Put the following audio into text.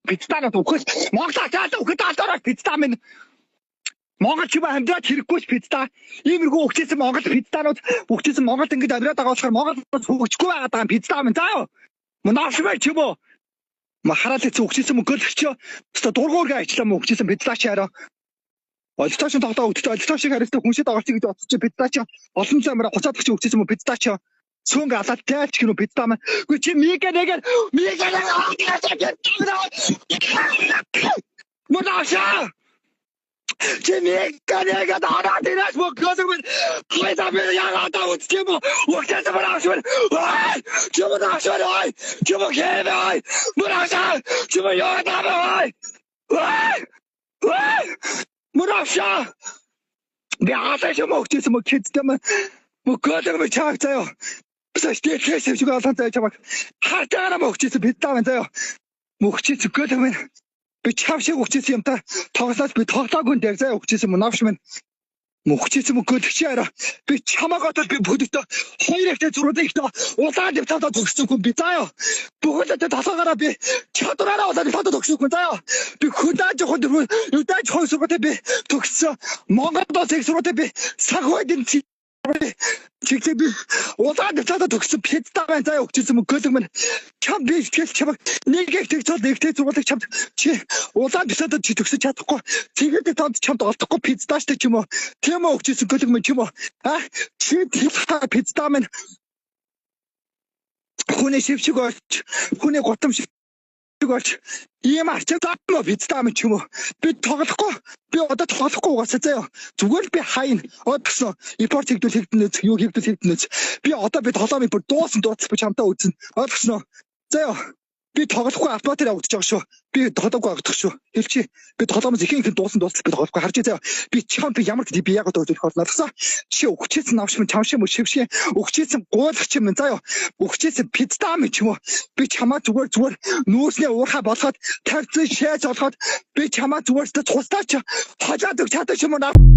Пиццанууд өгөхөс Монгол ачаалаа өгөхөд алдараа пицца минь Монгол ч юм амьдраад хэрэггүй пицца. Иймэрхүү өгчээсэн Монгол пиццанууд өгчээсэн Монголд ингэж амьдраад байгаа болохоор Монголд хөгжихгүй байгаа пицца минь заа. Монашмаа ч юм уу. Махарал эцэг өгчээсэн мөнгөлөгч өстө дургуурга ажиллаа мөн өгчээсэн пицца чи хараа. Олдтоош тогтоо өгдөж олдтоош хариултаа хүншид байгаа чи гэж бодчих пицца чи олон замаар 30-аад өгч өгчээсэн мөн пицца чи Цунга алаад таач гэнэ пицца маань. Үгүй чи мигэгээр Монаша Чемиканега дара динас мокозмен хайзабе ягата утчемо уктаса барашвен ай чемо дашвен ай чемо хеве ай Монаша чемо ягата ай Монаша биата чемо уктаса мокицтэм мокозмен чаг заяа бисаштэй тэсэв чиг алан заяа чамаг хартаараа мокчээсэн пицца маань заяа мокчээ зүгэл маань би чавшиг өгчээсэн юм та тоглоод би тоглоогүй дээр заяа өгчээсэн мөнавш минь мөхчээсэн мөгөлөгч яараа би чамаагаатал би бүдэгтээ хоёр ихтэй зуруудыг ихтэй улаан дэвтаадаа төгсөхгүй би заяа бүгдээ талаагаараа би чадвараараа улаан дэвтаадаа төгсөхгүй заяа би хүдааж хонь юудааж хонь сургуутай би төгссөн Монголд их сургуутай би сахвайдын чигтэй би улаан дэвтаадаа төгссөн пицца байна заяа өгчээсэн мөгөлөг минь чам би тэгэл чамаг нэг ихтэй цол нэгтэй зургуулыг чамд чи улаан дэвтаадаа чи төгсөж чадахгүй тэгээд танд чамд олдохгүй пиццааштай ч юм уу тийм үү өгчээсэн мөгөлөг минь ч юм уу чи пицца минь хүний шившиг олж хүний гутам шиг олж ийм арчиг таахгүй пицца минь ч юм уу би тоглохгүй би одоо тоглохгүй угаасаа заяа зүгээр би хайн одсон импорт хийгдүүл хийгдэнэс юу хийгдүүл хийгдэнэс би одоо би тоглоомыг бүр дуусан би чамтаа үзэн одсон заяа би тоглохгүй автоматар авагдаж байгаа шүү би тоглохгүй авагдах шүү хэлчихье би тоглоомоос ихэнх дуусан би тоглохгүй харж заяа би чамд ямар би яг одоо үзэх болно надсаа чи өгчээсэн авш минь чамшиг мө шившээ өгчээсэн гуулагч юм заяа өгчээсэн пицца минь ч юм уу би чамаа зүгээр нүүрснээ уурхаа болгоод тавьсан шээж олгоод би чамаа зүгээр тусдаач хажаад өг чадчих юм уу